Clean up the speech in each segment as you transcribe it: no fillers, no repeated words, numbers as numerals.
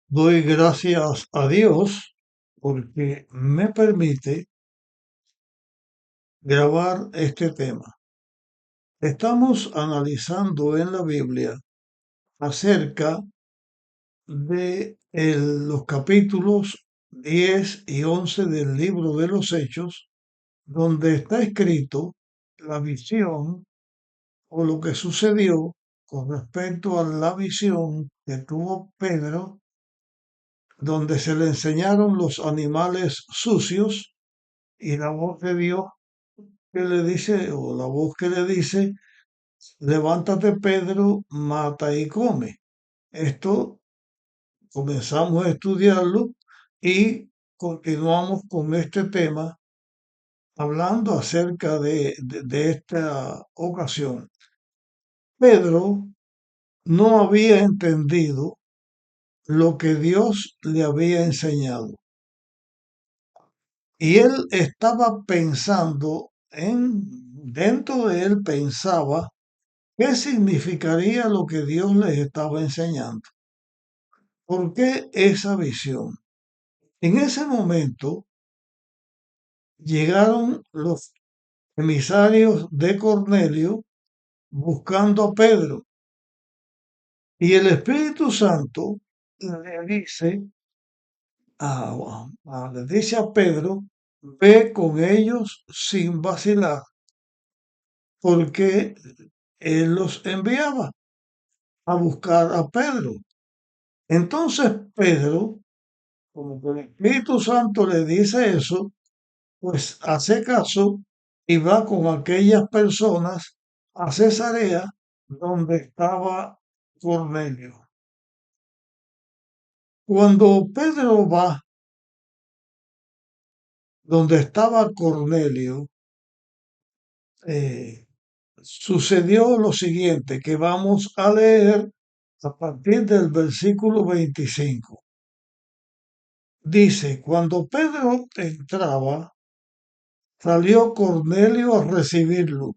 Doy gracias a Dios porque me permite grabar este tema. Estamos analizando en la Biblia acerca de los capítulos 10 y 11 del libro de los Hechos, donde está escrito la visión o lo que sucedió con respecto a la visión que tuvo Pedro, donde se le enseñaron los animales sucios y la voz de Dios que le dice, o la voz que le dice, levántate Pedro, mata y come. Esto comenzamos a estudiarlo y continuamos con este tema hablando acerca de esta ocasión. Pedro no había entendido lo que Dios le había enseñado y él estaba pensando dentro de él pensaba ¿qué significaría lo que Dios les estaba enseñando? ¿Por qué esa visión? En ese momento llegaron los emisarios de Cornelio buscando a Pedro y el Espíritu Santo le dice a Pedro, ve con ellos sin vacilar, porque él los enviaba a buscar a Pedro. Entonces Pedro, como que el Espíritu Santo le dice eso, pues hace caso y va con aquellas personas a Cesarea donde estaba Cornelio. Cuando Pedro va donde estaba Cornelio, eh, sucedió lo siguiente que vamos a leer a partir del versículo 25. Dice, cuando Pedro entraba, salió Cornelio a recibirlo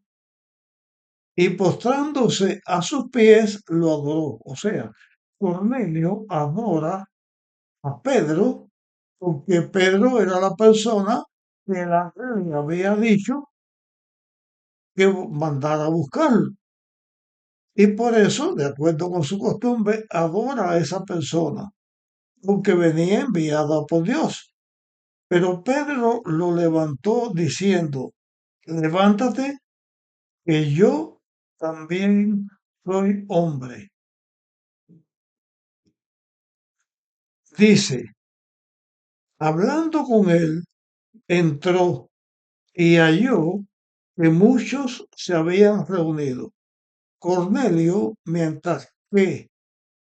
y postrándose a sus pies lo adoró. O sea, Cornelio adora a Pedro porque Pedro era la persona que el ángel le había dicho que mandara a buscarlo. Y por eso, de acuerdo con su costumbre, adora a esa persona, porque venía enviada por Dios. Pero Pedro lo levantó diciendo, levántate, que yo también soy hombre. Dice, hablando con él, entró y halló que muchos se habían reunido. Cornelio, mientras que,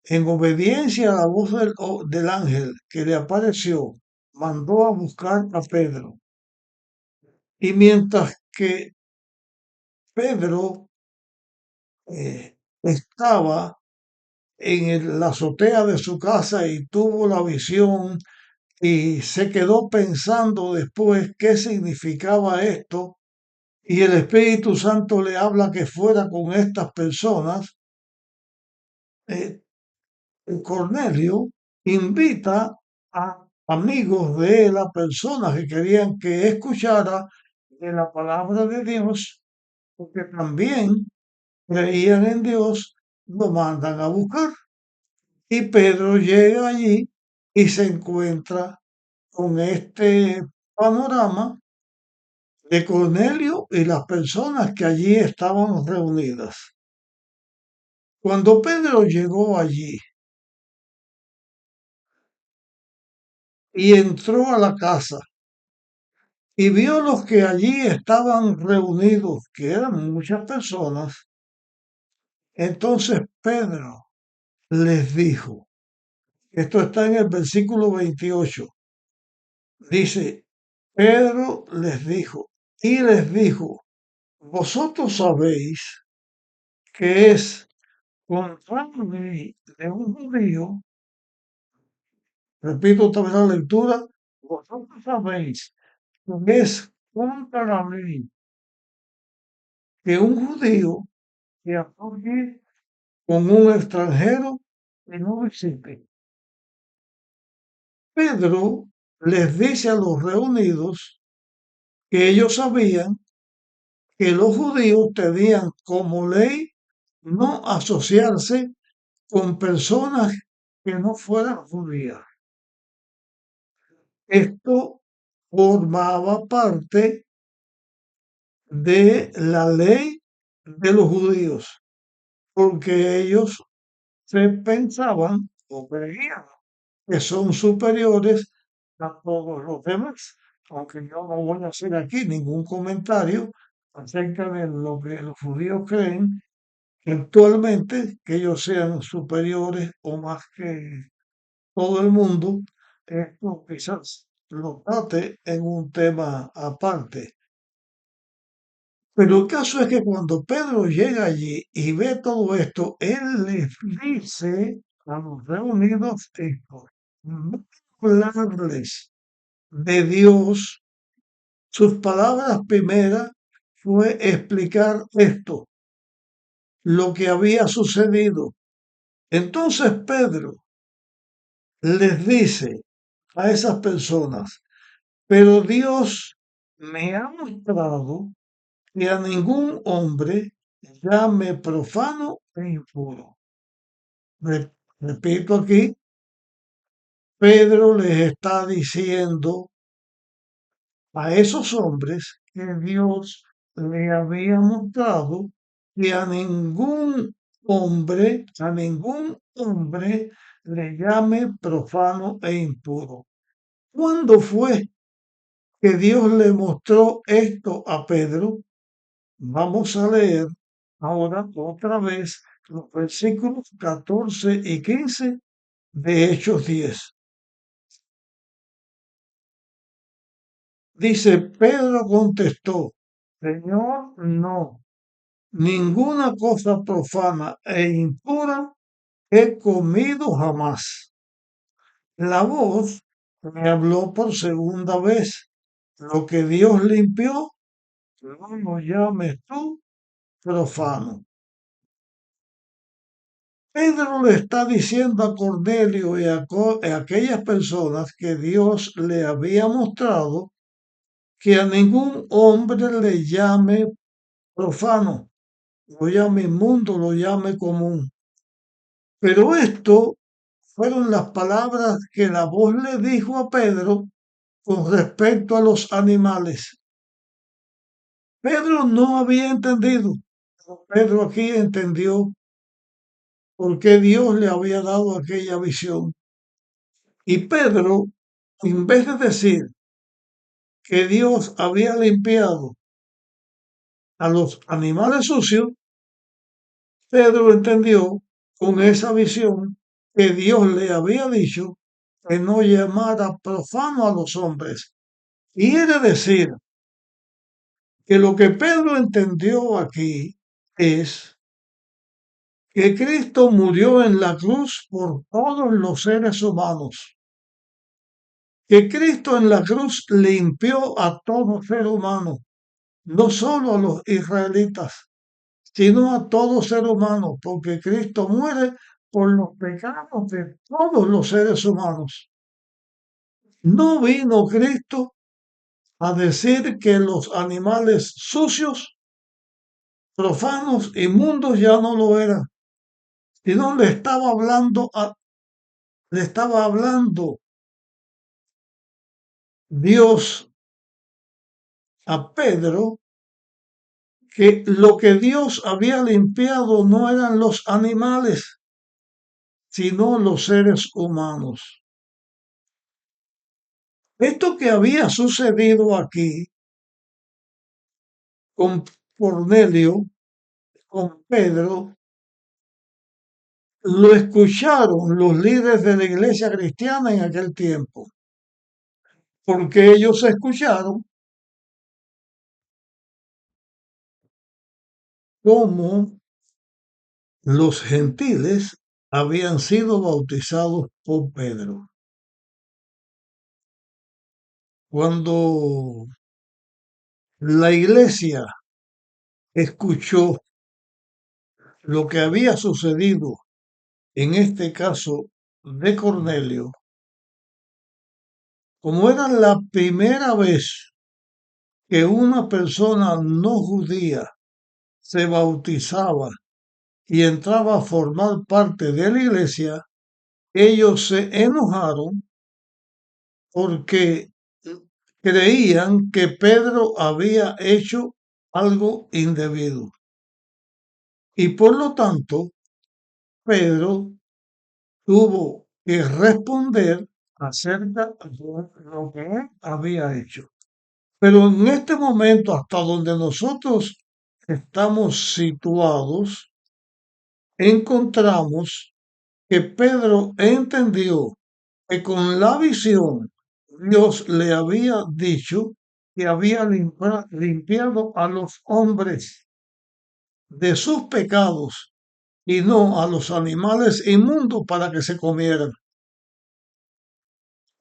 en obediencia a la voz del ángel que le apareció, mandó a buscar a Pedro. Y mientras que Pedro estaba en la azotea de su casa y tuvo la visión y se quedó pensando después qué significaba esto, y el Espíritu Santo le habla que fuera con estas personas, eh, Cornelio invita a amigos de él, a personas que querían que escuchara de la palabra de Dios, porque también creían en Dios, lo mandan a buscar. Y Pedro llega allí y se encuentra con este panorama de Cornelio y las personas que allí estaban reunidas. Cuando Pedro llegó allí y entró a la casa y vio los que allí estaban reunidos, que eran muchas personas, entonces Pedro les dijo, esto está en el versículo 28, dice, Pedro les dijo, vosotros sabéis que es contrario de un judío, repito otra vez la lectura, vosotros sabéis que es contra la ley que un judío se apoye con un extranjero y no visite. Pedro les dice a los reunidos que ellos sabían que los judíos tenían como ley no asociarse con personas que no fueran judías. Esto formaba parte de la ley de los judíos, porque ellos se pensaban o creían que son superiores a todos los demás. Aunque yo no voy a hacer aquí ningún comentario acerca de lo que los judíos creen actualmente, que ellos sean superiores o más que todo el mundo, esto quizás lo trate en un tema aparte. Pero el caso es que cuando Pedro llega allí y ve todo esto, él les dice a los reunidos esto, no hablarles de Dios. Sus palabras primeras fue explicar esto, lo que había sucedido. Entonces Pedro les dice a esas personas, pero Dios me ha mostrado que a ningún hombre llame profano e impuro. Repito aquí, Pedro les está diciendo a esos hombres que Dios le había mostrado que a ningún hombre le llame profano e impuro. ¿Cuándo fue que Dios le mostró esto a Pedro? Vamos a leer ahora otra vez los versículos 14 y 15 de Hechos 10. Dice, Pedro contestó, Señor, no, ninguna cosa profana e impura he comido jamás. La voz me habló por segunda vez. Lo que Dios limpió, no lo llames tú profano. Pedro le está diciendo a Cornelio y a aquellas personas que Dios le había mostrado que a ningún hombre le llame profano, lo llame inmundo, lo llame común. Pero esto fueron las palabras que la voz le dijo a Pedro con respecto a los animales. Pedro no había entendido. Pedro aquí entendió por qué Dios le había dado aquella visión. Y Pedro, en vez de decir que Dios había limpiado a los animales sucios, Pedro entendió con esa visión que Dios le había dicho que no llamara profano a los hombres. Quiere decir que lo que Pedro entendió aquí es que Cristo murió en la cruz por todos los seres humanos, que Cristo en la cruz limpió a todo ser humano, no solo a los israelitas, sino a todo ser humano, porque Cristo muere por los pecados de todos los seres humanos. No vino Cristo a decir que los animales sucios, profanos, inmundos ya no lo eran, sino le estaba hablando Dios a Pedro que lo que Dios había limpiado no eran los animales, sino los seres humanos. Esto que había sucedido aquí con Cornelio, con Pedro, lo escucharon los líderes de la iglesia cristiana en aquel tiempo, porque ellos escucharon cómo los gentiles habían sido bautizados por Pedro. Cuando la iglesia escuchó lo que había sucedido en este caso de Cornelio, como era la primera vez que una persona no judía se bautizaba y entraba a formar parte de la iglesia, ellos se enojaron porque creían que Pedro había hecho algo indebido. Y por lo tanto, Pedro tuvo que responder acerca de lo que él había hecho. Pero en este momento, hasta donde nosotros estamos situados, encontramos que Pedro entendió que con la visión Dios le había dicho que había limpiado a los hombres de sus pecados y no a los animales inmundos para que se comieran.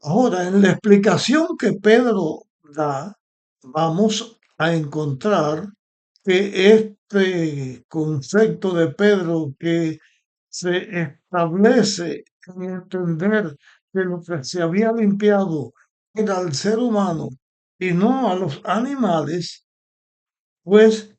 Ahora, en la explicación que Pedro da, vamos a encontrar que este concepto de Pedro que se establece en entender que lo que se había limpiado era al ser humano y no a los animales, pues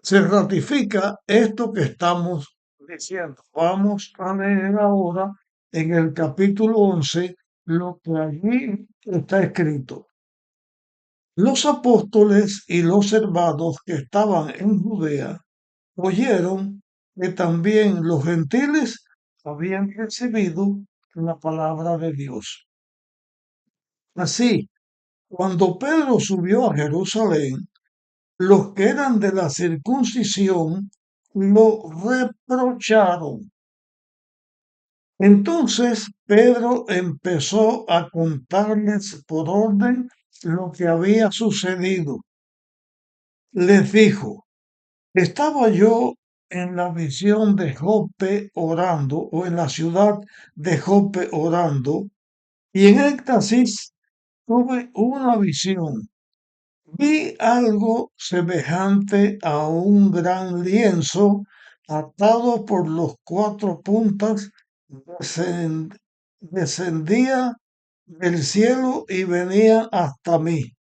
se ratifica esto que estamos diciendo. Vamos a leer ahora en el capítulo 11 lo que allí está escrito. Los apóstoles y los hermanos que estaban en Judea oyeron que también los gentiles habían recibido la palabra de Dios. Así, cuando Pedro subió a Jerusalén, los que eran de la circuncisión lo reprocharon. Entonces Pedro empezó a contarles por orden lo que había sucedido. Les dijo, estaba yo en la visión de Jope orando, o en la ciudad de Jope orando, y en éxtasis tuve una visión. Vi algo semejante a un gran lienzo atado por los cuatro puntas, descendía del cielo y venía hasta mí.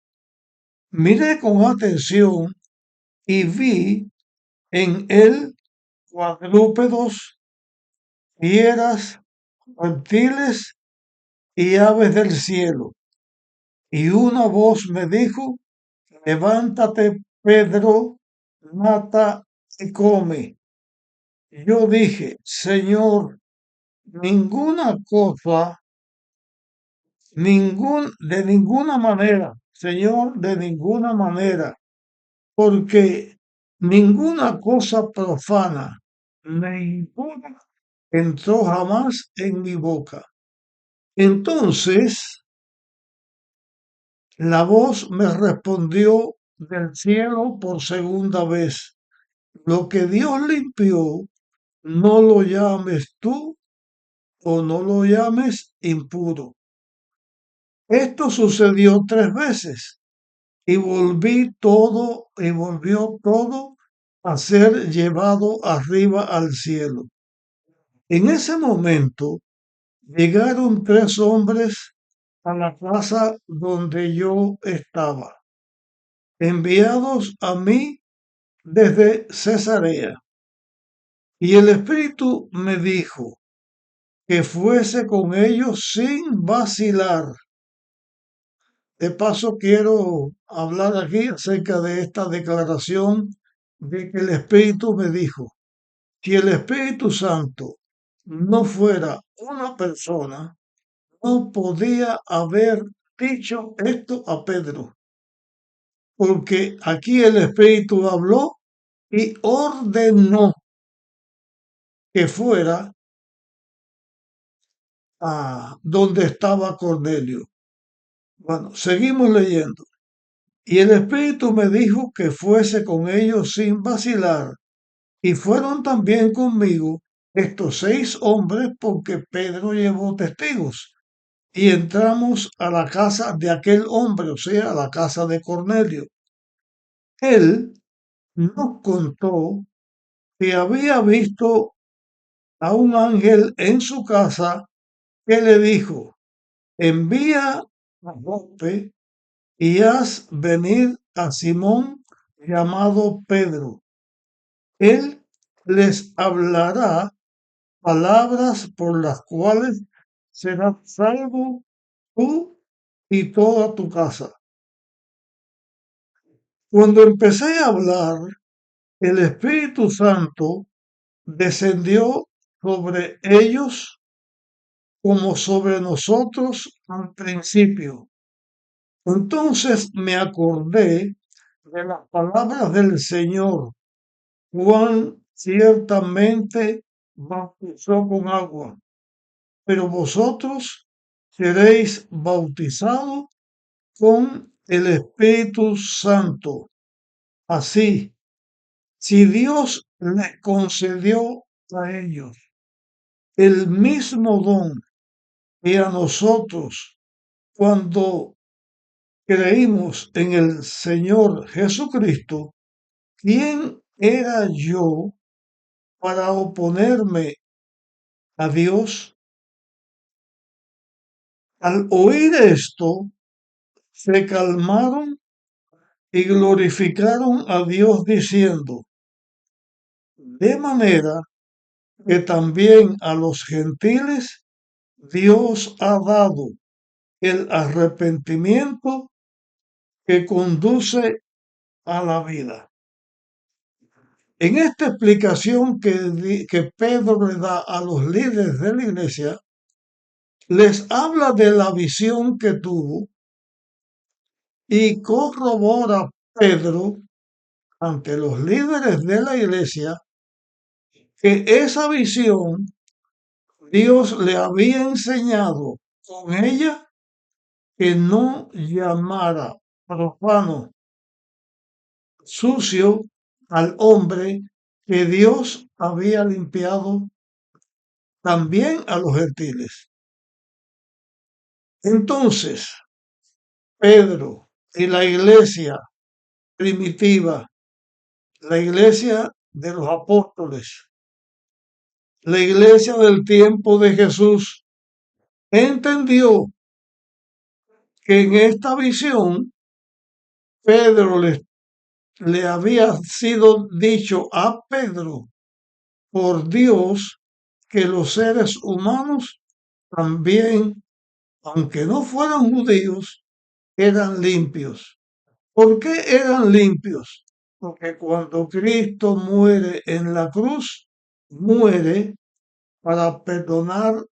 Miré con atención y vi en él cuadrúpedos, fieras, reptiles y aves del cielo. Y una voz me dijo, levántate, Pedro, mata y come. Yo dije, Señor, ninguna cosa, de ninguna manera, Señor, de ninguna manera, porque ninguna cosa profana ni impura entró jamás en mi boca. Entonces la voz me respondió del cielo por segunda vez. Lo que Dios limpió, no lo llames tú o no lo llames impuro. Esto sucedió 3 veces y volvió todo a ser llevado arriba al cielo. En ese momento llegaron 3 hombres a la casa donde yo estaba, enviados a mí desde Cesarea. Y el Espíritu me dijo que fuese con ellos sin vacilar. De paso, quiero hablar aquí acerca de esta declaración de que el Espíritu me dijo. Si el Espíritu Santo no fuera una persona, no podía haber dicho esto a Pedro, porque aquí el Espíritu habló y ordenó que fuera a donde estaba Cornelio. Bueno, seguimos leyendo. Y el Espíritu me dijo que fuese con ellos sin vacilar. Y fueron también conmigo estos 6 hombres porque Pedro llevó testigos. Y entramos a la casa de aquel hombre, o sea, a la casa de Cornelio. Él nos contó que había visto a un ángel en su casa que le dijo, envía a Jope y haz venir a Simón llamado Pedro. Él les hablará palabras por las cuales serás salvo tú y toda tu casa. Cuando empecé a hablar, el Espíritu Santo descendió sobre ellos como sobre nosotros al principio. Entonces me acordé de las palabras del Señor. Juan ciertamente bautizó con agua, pero vosotros seréis bautizados con el Espíritu Santo. Así, si Dios les concedió a ellos el mismo don que a nosotros cuando creímos en el Señor Jesucristo, ¿quién era yo para oponerme a Dios? Al oír esto, se calmaron y glorificaron a Dios diciendo, de manera que también a los gentiles Dios ha dado el arrepentimiento que conduce a la vida. En esta explicación que Pedro le da a los líderes de la iglesia, les habla de la visión que tuvo y corrobora Pedro ante los líderes de la iglesia que esa visión Dios le había enseñado con ella que no llamara profano, sucio al hombre que Dios había limpiado también a los gentiles. Entonces, Pedro y la iglesia primitiva, la iglesia de los apóstoles, la iglesia del tiempo de Jesús, entendió que en esta visión Pedro le había sido dicho a Pedro por Dios que los seres humanos también, aunque no fueran judíos, eran limpios. ¿Por qué eran limpios? Porque cuando Cristo muere en la cruz, muere para perdonar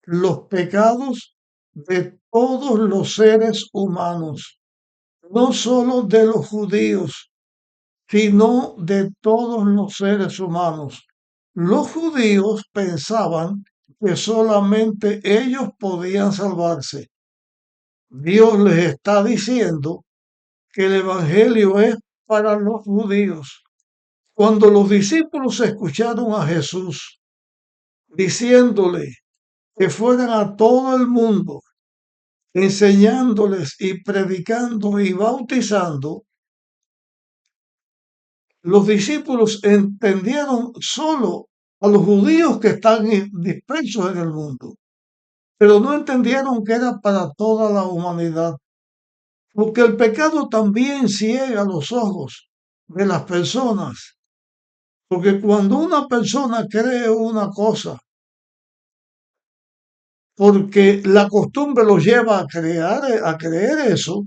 los pecados de todos los seres humanos, no solo de los judíos, sino de todos los seres humanos. Los judíos pensaban que solamente ellos podían salvarse. Dios les está diciendo que el Evangelio es para los judíos. Cuando los discípulos escucharon a Jesús diciéndole que fueran a todo el mundo, enseñándoles y predicando y bautizando, los discípulos entendieron solo a los judíos que están dispersos en el mundo, pero no entendieron que era para toda la humanidad, porque el pecado también ciega los ojos de las personas, porque cuando una persona cree una cosa, porque la costumbre los lleva a creer eso,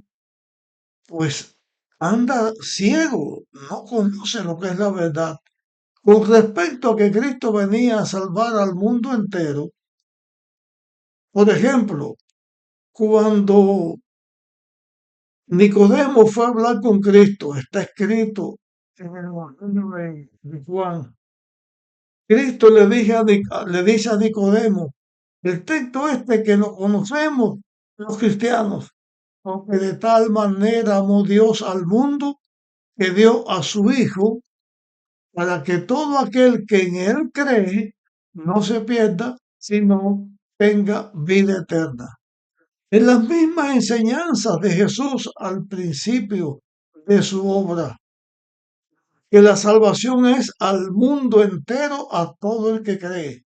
pues anda ciego, no conoce lo que es la verdad. Con respecto a que Cristo venía a salvar al mundo entero, por ejemplo, cuando Nicodemo fue a hablar con Cristo, está escrito en el Evangelio de Juan, Cristo le dice a Nicodemo, el texto este que lo conocemos los cristianos, porque de tal manera amó Dios al mundo que dio a su Hijo para que todo aquel que en él cree no se pierda, sino tenga vida eterna. En las mismas enseñanzas de Jesús al principio de su obra, que la salvación es al mundo entero, a todo el que cree.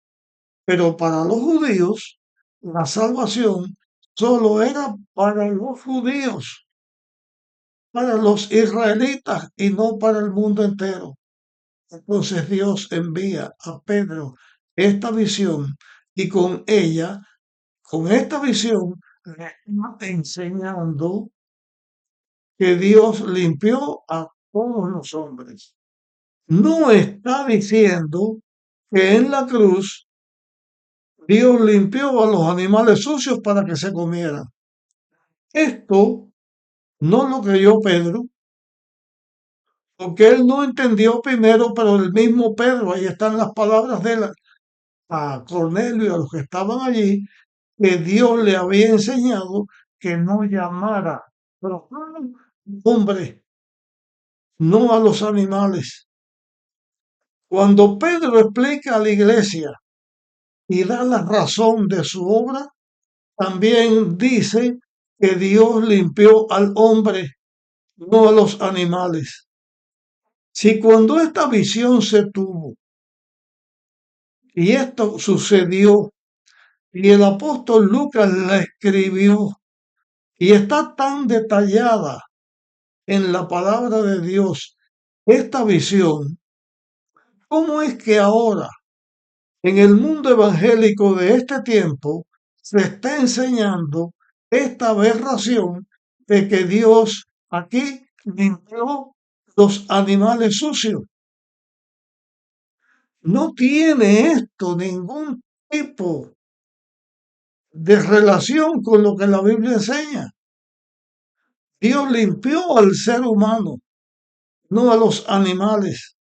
Pero para los judíos, la salvación solo era para los judíos, para los israelitas y no para el mundo entero. Entonces Dios envía a Pedro esta visión y con esta visión, le está enseñando que Dios limpió a todos los hombres. No está diciendo que en la cruz Dios limpió a los animales sucios para que se comieran. Esto no lo creyó Pedro, porque él no entendió primero, pero el mismo Pedro, ahí están las palabras de él a Cornelio y a los que estaban allí, que Dios le había enseñado que no llamara hombre, no a los animales. Cuando Pedro explica a la iglesia y da la razón de su obra, también dice que Dios limpió al hombre, no a los animales. Si cuando esta visión se tuvo y esto sucedió y el apóstol Lucas la escribió y está tan detallada en la palabra de Dios esta visión, ¿cómo es que ahora en el mundo evangélico de este tiempo se está enseñando esta aberración de que Dios aquí limpió los animales sucios? No tiene esto ningún tipo de relación con lo que la Biblia enseña. Dios limpió al ser humano, no a los animales.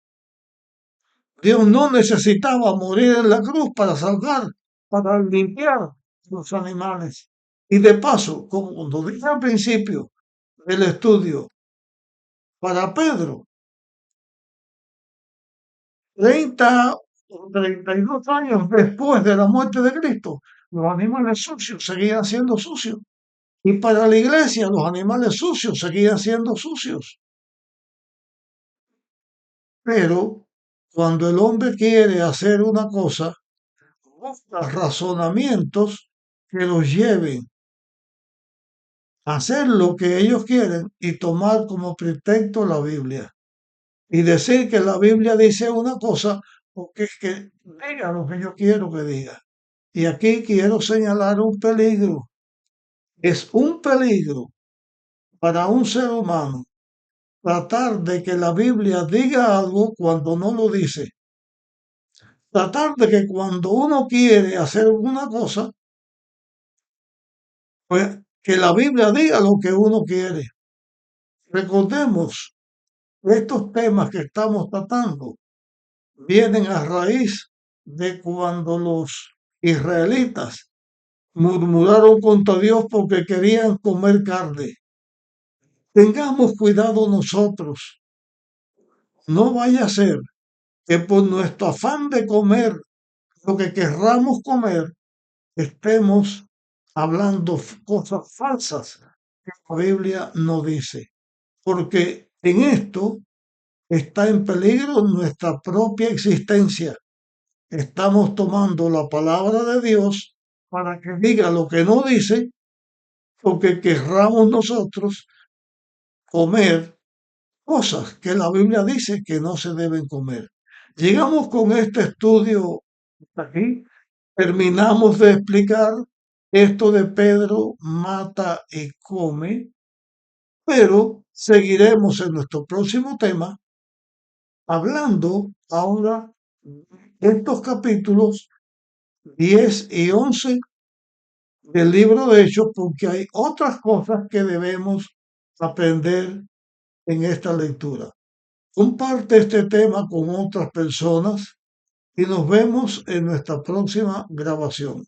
Dios no necesitaba morir en la cruz para salvar, para limpiar los animales. Y de paso, como lo dije al principio del estudio, para Pedro, 30 o 32 años después de la muerte de Cristo, los animales sucios seguían siendo sucios. Y para la iglesia, los animales sucios seguían siendo sucios. Pero cuando el hombre quiere hacer una cosa, busca razonamientos que los lleven a hacer lo que ellos quieren y tomar como pretexto la Biblia. Y decir que la Biblia dice una cosa porque es que diga lo que yo quiero que diga. Y aquí quiero señalar un peligro. Es un peligro para un ser humano tratar de que la Biblia diga algo cuando no lo dice. Tratar de que cuando uno quiere hacer una cosa, pues que la Biblia diga lo que uno quiere. Recordemos, estos temas que estamos tratando vienen a raíz de cuando los israelitas murmuraron contra Dios porque querían comer carne. Tengamos cuidado nosotros. No vaya a ser que por nuestro afán de comer lo que querramos comer, estemos hablando cosas falsas que la Biblia no dice. Porque en esto está en peligro nuestra propia existencia. Estamos tomando la palabra de Dios para que diga lo que no dice, porque querramos nosotros comer cosas que la Biblia dice que no se deben comer. Llegamos con este estudio hasta aquí. Terminamos de explicar esto de Pedro mata y come, pero seguiremos en nuestro próximo tema hablando ahora de estos capítulos 10 y 11 del libro de Hechos, porque hay otras cosas que debemos aprender en esta lectura. Comparte este tema con otras personas y nos vemos en nuestra próxima grabación.